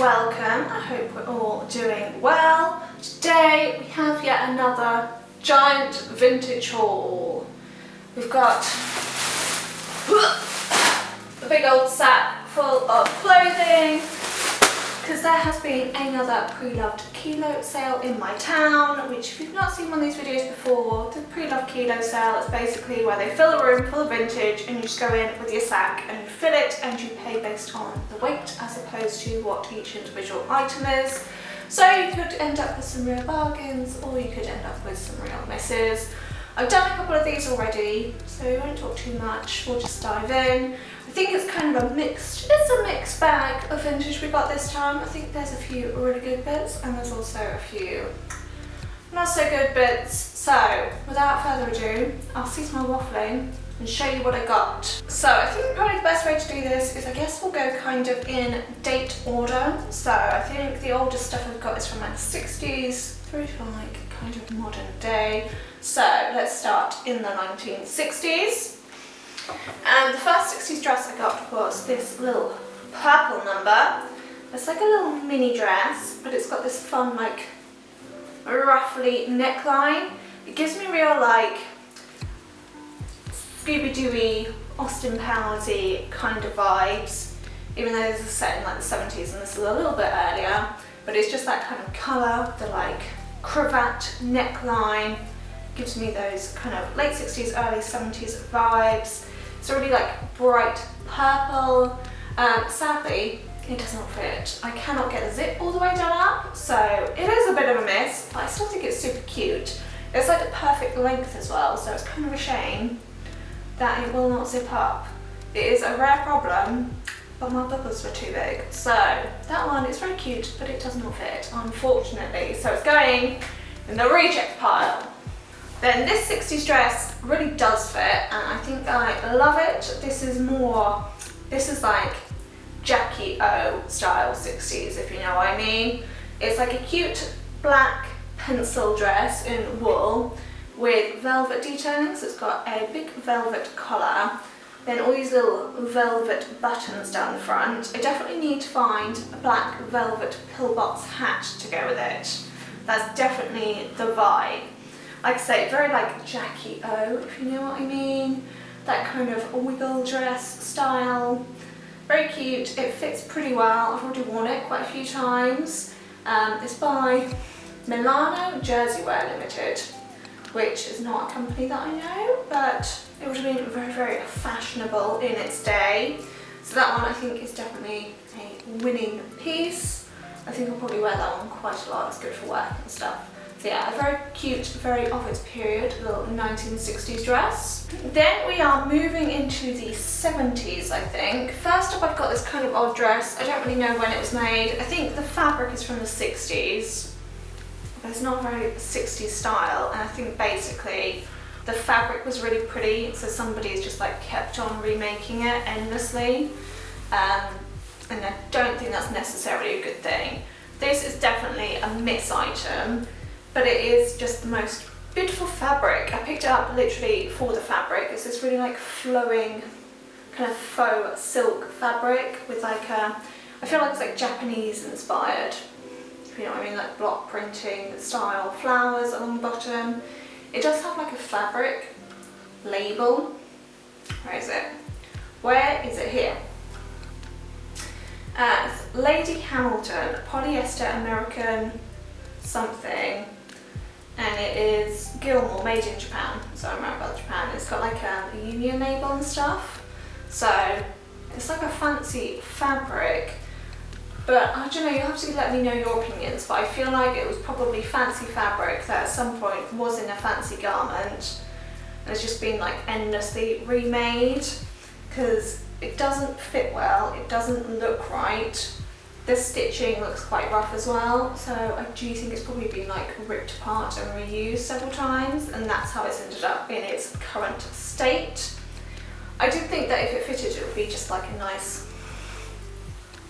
welcome. I hope we're all doing well. Today we have yet another giant vintage haul. We've got a big old sack full of clothing because there has been another pre-loved kilo sale in my town, which if you've not seen one of these videos before, the pre-loved kilo sale is basically where they fill a room full of vintage and you just go in with your sack and you fill it and you pay based on the weight as opposed to what each individual item is. So you could end up with some real bargains or you could end up with some real misses. I've done a couple of these already, so we won't talk too much, we'll just dive in. I think it's kind of a mixed bag of vintage we got this time. I think there's a few really good bits and there's also a few not so good bits. So without further ado, I'll cease my waffling and show you what I got. So I think probably the best way to do this is I guess we'll go kind of in date order. So I think the oldest stuff I've got is from like the 60s through to like kind of modern day. So let's start in the 1960s. And the first 60s dress I got was this little purple number. It's like a little mini dress, but it's got this fun like ruffly neckline. It gives me real like Scooby-Dooey, Austin Powers-y kind of vibes, even though this is set in like the 70s and this is a little bit earlier, but it's just that kind of colour, the like cravat neckline, gives me those kind of late 60s, early 70s vibes. It's a really like bright purple. Sadly, it does not fit. I cannot get the zip all the way done up, so it is a bit of a miss, but I still think it's super cute. It's like the perfect length as well, so it's kind of a shame that it will not zip up. It is a rare problem, but my buckles were too big. So that one is very cute, but it does not fit, unfortunately. So it's going in the reject pile. Then this 60s dress really does fit and I think I love it. This is like Jackie O style 60s, if you know what I mean. It's like a cute black pencil dress in wool with velvet detailing, so it's got a big velvet collar, then all these little velvet buttons down the front. I definitely need to find a black velvet pillbox hat to go with it. That's definitely the vibe. Like I say, very like Jackie O, if you know what I mean. That kind of wiggle dress style. Very cute, it fits pretty well. I've already worn it quite a few times. It's by Milano Jersey Wear Limited, which is not a company that I know, but it would have been very, very fashionable in its day. So that one I think is definitely a winning piece. I think I'll probably wear that one quite a lot. It's good for work and stuff. So yeah, a very cute, very of its period, little 1960s dress. Then we are moving into the 70s, I think. First up, I've got this kind of odd dress. I don't really know when it was made. I think the fabric is from the 60s, but it's not very 60s style. And I think basically the fabric was really pretty, so somebody's just like kept on remaking it endlessly. And I don't think that's necessarily a good thing. This is definitely a miss item, but it is just the most beautiful fabric. I picked it up literally for the fabric. It's this really like flowing kind of faux silk fabric with like a, I feel like it's like Japanese inspired, if you know what I mean, like block printing style flowers along the bottom. It does have like a fabric label. Where is it? Where is it? Here. It's Lady Hamilton, polyester American something. And it is Gilmore, made in Japan. So I'm right about Japan. It's got like a union label and stuff. So it's like a fancy fabric. But I don't know, you'll have to let me know your opinions. But I feel like it was probably fancy fabric that at some point was in a fancy garment. And it's just been like endlessly remade. Because it doesn't fit well, it doesn't look right. The stitching looks quite rough as well, so I do think it's probably been like ripped apart and reused several times, and that's how it's ended up in its current state. I did think that if it fitted it would be just like a nice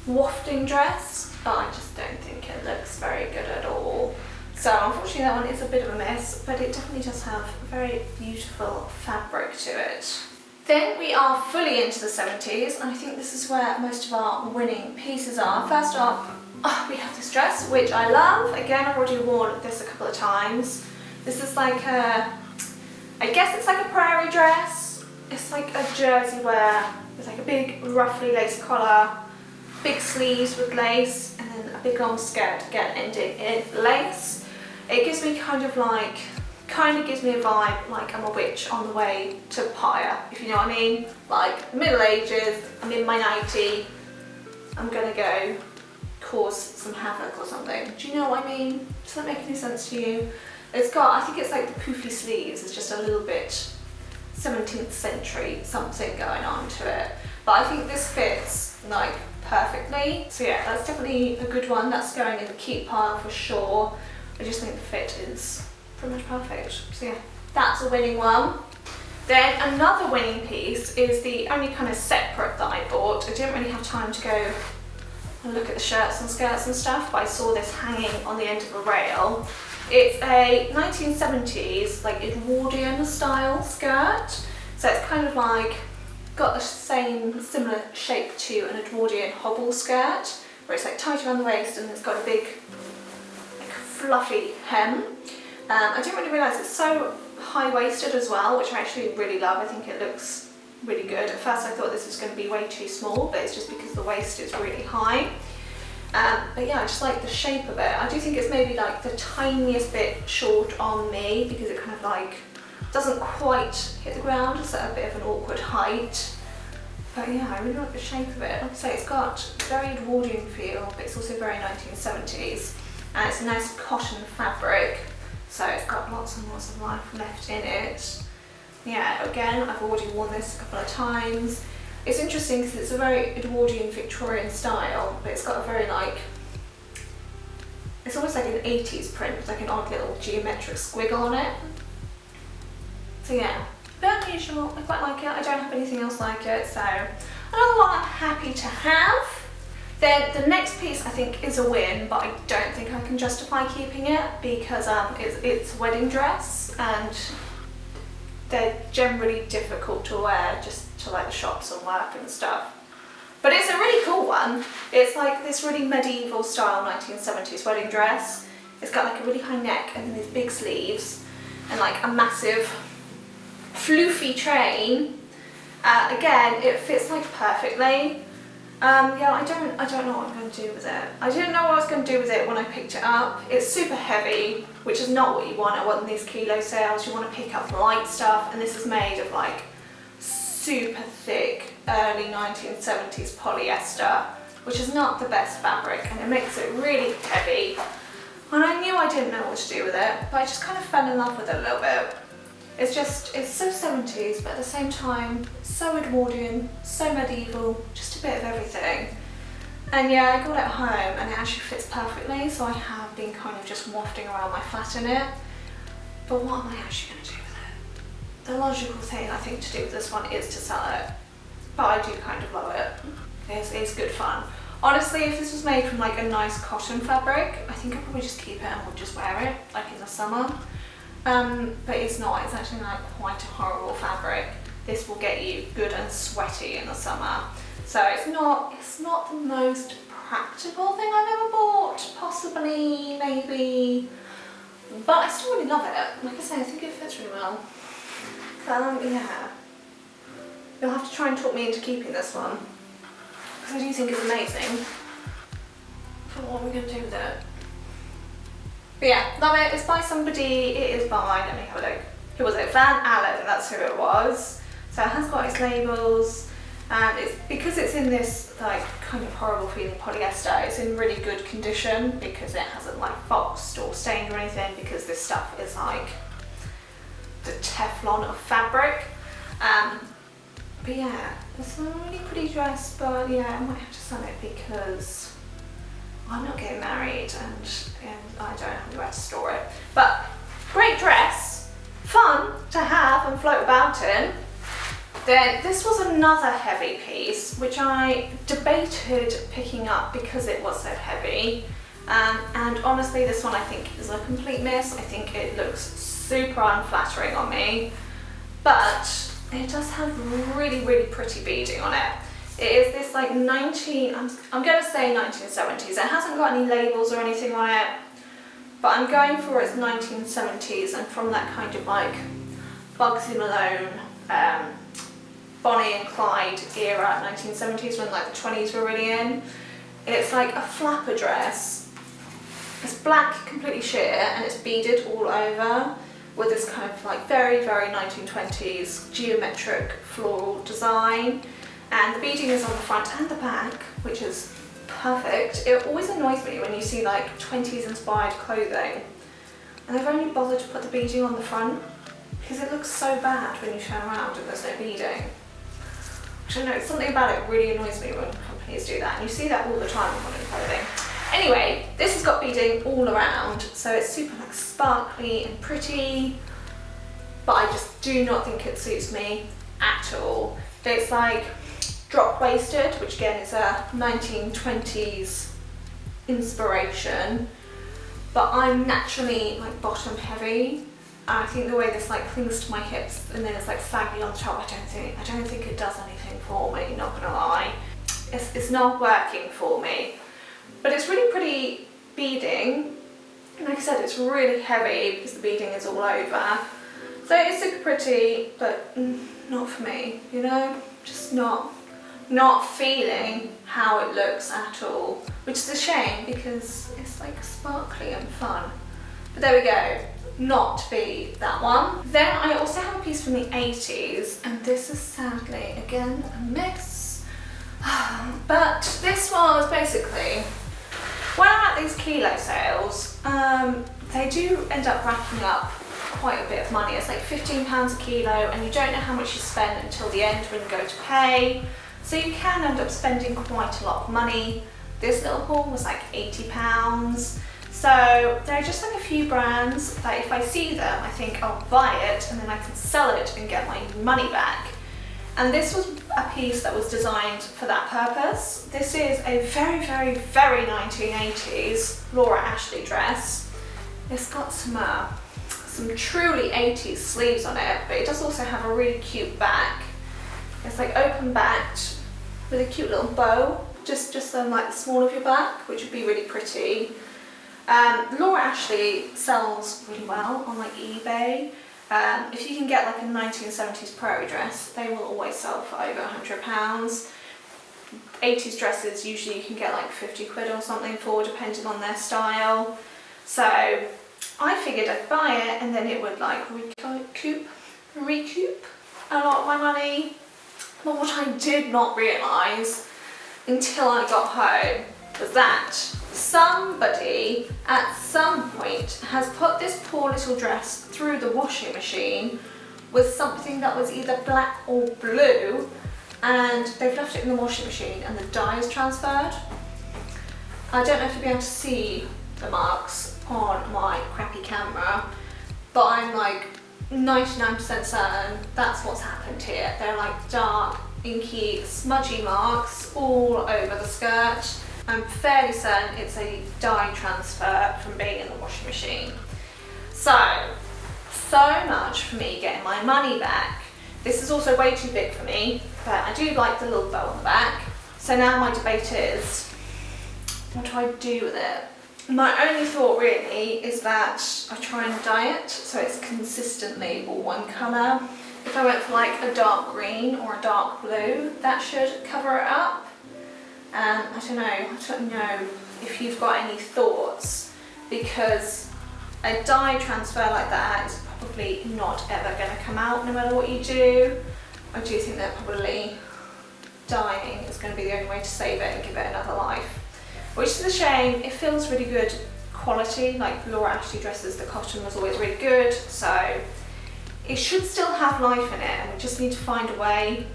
wafting dress, but I just don't think it looks very good at all. So unfortunately that one is a bit of a mess, but it definitely does have a very beautiful fabric to it. Then we are fully into the 70s, and I think this is where most of our winning pieces are. First up, Oh, we have this dress, which I love. Again, I've already worn this a couple of times. This is like a, I guess it's like a prairie dress. It's like a jersey wear with like a big roughly lace collar, big sleeves with lace, and then a big long skirt again ending in lace. It gives me kind of gives me a vibe like I'm a witch on the way to pyre, if you know what I mean. Like Middle Ages, I'm in my 90, I'm gonna go cause some havoc or something. Do you know what I mean? Does that make any sense to you? It's got, I think it's like the poofy sleeves, it's just a little bit 17th century something going on to it. But I think this fits like perfectly. So yeah, that's definitely a good one. That's going in the keep pile for sure. I just think the fit is pretty much perfect. So yeah, that's a winning one. Then another winning piece is the only kind of separate that I bought. I didn't really have time to go and look at the shirts and skirts and stuff, but I saw this hanging on the end of a rail. It's a 1970s like Edwardian style skirt. So it's kind of like got the similar shape to an Edwardian hobble skirt, where it's like tight around the waist and it's got a big like fluffy hem. I didn't really realise it's so high-waisted as well, which I actually really love. I think it looks really good. At first I thought this was going to be way too small, but it's just because the waist is really high. But yeah, I just like the shape of it. I do think it's maybe like the tiniest bit short on me because it kind of like doesn't quite hit the ground. It's at a bit of an awkward height. But yeah, I really like the shape of it. Like I say, it's got very Edwardian feel, but it's also very 1970s. And it's a nice cotton fabric, so it's got lots and lots of life left in it. Yeah, again, I've already worn this a couple of times. It's interesting because it's a very Edwardian Victorian style, but it's got a very like, it's almost like an 80s print with like an odd little geometric squiggle on it. So yeah, a bit unusual. I quite like it. I don't have anything else like it, so another one I'm happy to have. Then the next piece I think is a win, but I don't think I can justify keeping it because it's a wedding dress and they're generally difficult to wear just to like the shops and work and stuff. But it's a really cool one. It's like this really medieval style 1970s wedding dress. It's got like a really high neck and then these big sleeves and like a massive floofy train. Again, it fits like perfectly. Yeah, I don't know what I'm going to do with it. I didn't know what I was going to do with it when I picked it up. It's super heavy, which is not what you want. I want these kilo sales. You want to pick up light stuff, and this is made of like super thick early 1970s polyester, which is not the best fabric, and it makes it really heavy. And I knew I didn't know what to do with it, but I just kind of fell in love with it a little bit. It's so 70s, but at the same time, so Edwardian, so medieval, just a bit of everything. And yeah, I got it home and it actually fits perfectly, so I have been kind of just wafting around my flat in it. But what am I actually going to do with it? The logical thing I think to do with this one is to sell it. But I do kind of love it. It's good fun. Honestly, if this was made from like a nice cotton fabric, I think I'd probably just keep it and would just wear it, like in the summer. But it's not, it's actually like quite a horrible fabric. This will get you good and sweaty in the summer. So it's not the most practical thing I've ever bought, possibly, maybe, but I still really love it. Like I say, I think it fits really well. So yeah, you'll have to try and talk me into keeping this one, because I do think it's amazing. But what are we going to do with it? But yeah, love it. It's by somebody, it is by, let me have a look. Who was it? Van Allen, that's who it was. So it has got its labels, and it's because it's in this like kind of horrible feeling polyester, it's in really good condition because it hasn't like foxed or stained or anything, because this stuff is like the Teflon of fabric. But yeah, it's a really pretty dress, but yeah, I might have to sell it because I'm not getting married and I don't have anywhere to store it. But great dress, fun to have and float about in. Then this was another heavy piece which I debated picking up because it was so heavy. And honestly, this one I think is a complete miss. I think it looks super unflattering on me, but it does have really, really pretty beading on it. It is this like I'm going to say 1970s. It hasn't got any labels or anything on it, but I'm going for its 1970s and from that kind of like Bugsy Malone, Bonnie and Clyde era, 1970s, when like the 20s were really in. It's like a flapper dress. It's black, completely sheer, and it's beaded all over with this kind of like very, very 1920s geometric floral design. And the beading is on the front and the back, which is perfect. It always annoys me when you see like 20s inspired clothing and they've only bothered to put the beading on the front because it looks so bad when you turn around and there's no beading. I don't know, something about it really annoys me when companies do that, and you see that all the time in modern clothing. Anyway, this has got beading all around, so it's super like sparkly and pretty, but I just do not think it suits me at all. It's like drop waisted, which again is a 1920s inspiration, but I'm naturally like bottom heavy. I think the way this like clings to my hips and then it's like saggy on the top, I don't think it does anything for me, not gonna lie. It's not working for me. But it's really pretty beading. Like I said, it's really heavy because the beading is all over. So it's super pretty, but not for me, you know? Just not feeling how it looks at all, which is a shame because it's like sparkly and fun. But there we go. Not to be that one. Then I also have a piece from the 80s, and this is sadly again a mix. But this was basically, when I'm at these kilo sales, they do end up racking up quite a bit of money. It's like £15 a kilo, and you don't know how much you spend until the end when you go to pay. So you can end up spending quite a lot of money. This little haul was like £80. So there are just like a few brands that if I see them, I think I'll buy it and then I can sell it and get my money back. And this was a piece that was designed for that purpose. This is a very, very, very 1980s Laura Ashley dress. It's got some truly 80s sleeves on it, but it does also have a really cute back. It's like open backed with a cute little bow, just on like the small of your back, which would be really pretty. Laura Ashley sells really well on like eBay. If you can get like a 1970s Prairie Dress, they will always sell for over £100. 80s dresses usually you can get like 50 quid or something for, depending on their style. So I figured I'd buy it and then it would like recoup a lot of my money. But what I did not realise until I got home was that somebody at some point has put this poor little dress through the washing machine with something that was either black or blue, and they've left it in the washing machine and the dye is transferred. I don't know if you'll be able to see the marks on my crappy camera, but I'm like 99% certain that's what's happened here. They're like dark, inky, smudgy marks all over the skirt. I'm fairly certain it's a dye transfer from being in the washing machine. So much for me getting my money back. This is also way too big for me, but I do like the little bow on the back. So now my debate is, what do I do with it? My only thought really is that I try and dye it so it's consistently all one colour. If I went for like a dark green or a dark blue, that should cover it up. I don't know if you've got any thoughts, because a dye transfer like that is probably not ever going to come out no matter what you do. I do think that probably dyeing is going to be the only way to save it and give it another life, which is a shame. It feels really good quality, like Laura Ashley dresses, the cotton was always really good, so it should still have life in it, and we just need to find a way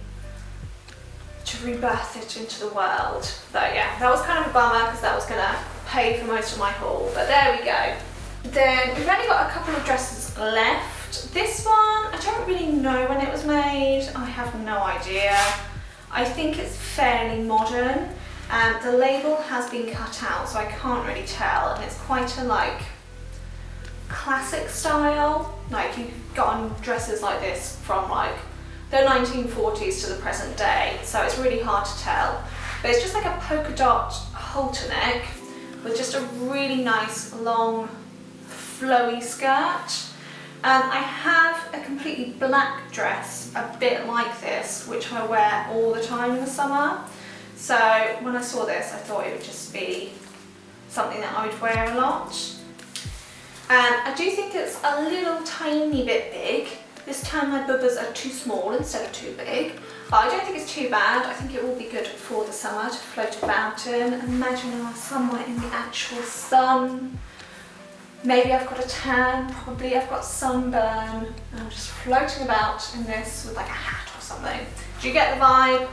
to rebirth it into the world. So yeah, that was kind of a bummer because that was going to pay for most of my haul, but there we go. Then we've only got a couple of dresses left. This one, I don't really know when it was made. I have no idea. I think it's fairly modern. The label has been cut out, so I can't really tell, and it's quite a like classic style. Like you've gotten dresses like this from like the 1940s to the present day, so it's really hard to tell. But it's just like a polka dot halter neck with just a really nice long flowy skirt. I have a completely black dress, a bit like this, which I wear all the time in the summer. So when I saw this, I thought it would just be something that I would wear a lot. I do think it's a little tiny bit big. This time my bubbas are too small instead of too big, but I don't think it's too bad. I think it will be good for the summer to float about in. Imagine I'm somewhere in the actual sun. Maybe I've got a tan, probably I've got sunburn, and I'm just floating about in this with like a hat or something. Do you get the vibe?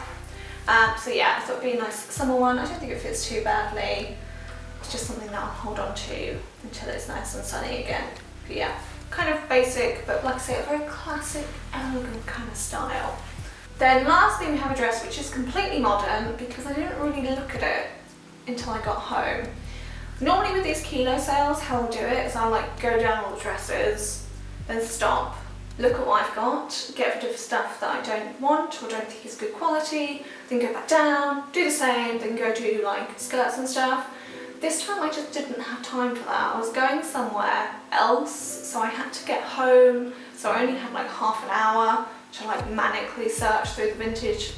So yeah, I thought it'd be a nice summer one. I don't think it fits too badly. It's just something that I'll hold on to until it's nice and sunny again. But yeah, kind of basic, but like I say, a very classic, elegant kind of style. Then lastly, we have a dress which is completely modern because I didn't really look at it until I got home. Normally with these kilo sales, how I'll do it is I'll like go down all the dresses, then stop, look at what I've got, get rid of stuff that I don't want or don't think is good quality, then go back down, do the same, then go do like skirts and stuff. This time I just didn't have time for that. I was going somewhere else, so I had to get home, so I only had like half an hour to like manically search through the vintage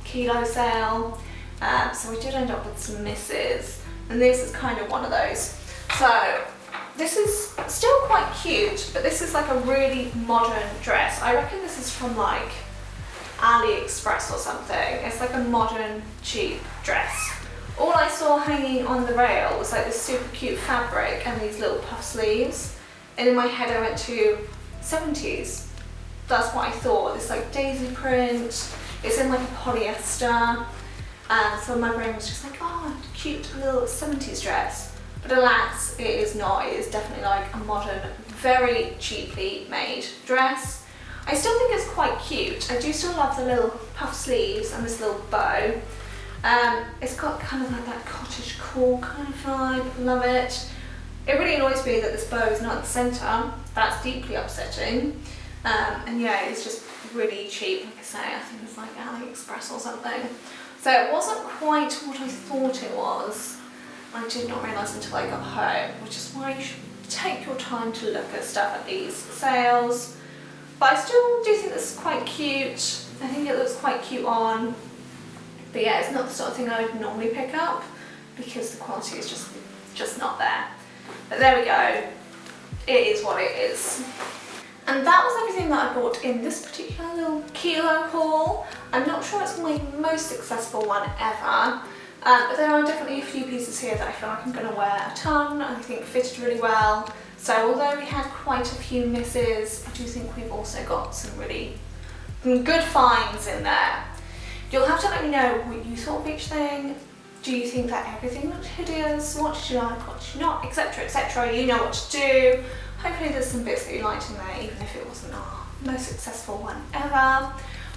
kilo sale. So I did end up with some misses. And this is kind of one of those. So this is still quite cute, but this is like a really modern dress. I reckon this is from like AliExpress or something. It's like a modern, cheap dress. All I saw hanging on the rail was like this super cute fabric and these little puff sleeves. And in my head I went to 70s. That's what I thought. This like daisy print. It's in like a polyester. So my brain was just like, oh, cute little 70s dress. But alas, it is not. It is definitely like a modern, very cheaply made dress. I still think it's quite cute. I do still love the little puff sleeves and this little bow. It's got kind of like that cottage core kind of vibe. Love it. It really annoys me that this bow is not at the centre. That's deeply upsetting. And yeah, it's just really cheap. Like I say, I think it's like AliExpress or something. So it wasn't quite what I thought it was. I did not realise until I got home, which is why you should take your time to look at stuff at these sales. But I still do think this is quite cute. I think it looks quite cute on. But yeah, it's not the sort of thing I would normally pick up because the quality is just not there. But there we go. It is what it is. And that was everything that I bought in this particular little kilo haul. I'm not sure it's my most successful one ever, but there are definitely a few pieces here that I feel like I'm going to wear a ton. I think fitted really well. So although we had quite a few misses, I do think we've also got some really good finds in there. You'll have to let me know what you thought of each thing. Do you think that everything looked hideous? What did you like, what did you not, etc, etc. You know what to do. Hopefully there's some bits that you liked in there, even if it wasn't our most successful one ever.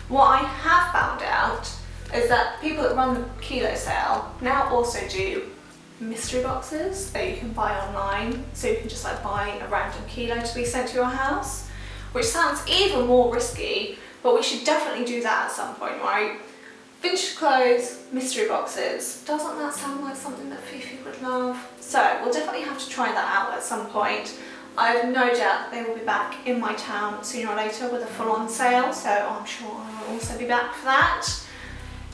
What I have found out is that people that run the kilo sale now also do mystery boxes that you can buy online. So you can just like buy a random kilo to be sent to your house, which sounds even more risky, but we should definitely do that at some point, right? Vintage clothes, mystery boxes. Doesn't that sound like something that Fifi would love? So we'll definitely have to try that out at some point. I have no doubt that they will be back in my town sooner or later with a full-on sale, so I'm sure I will also be back for that.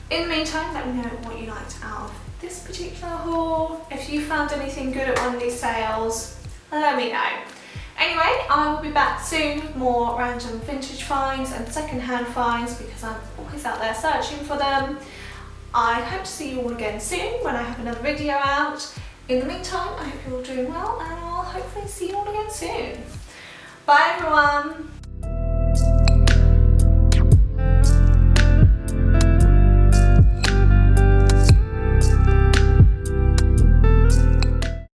In the meantime, let me know what you liked out of this particular haul. If you found anything good at one of these sales, let me know. Anyway, I will be back soon with more random vintage finds and second-hand finds because I'm always out there searching for them. I hope to see you all again soon when I have another video out. In the meantime, I hope you're all doing well and I'll hopefully see you all again soon. Bye everyone!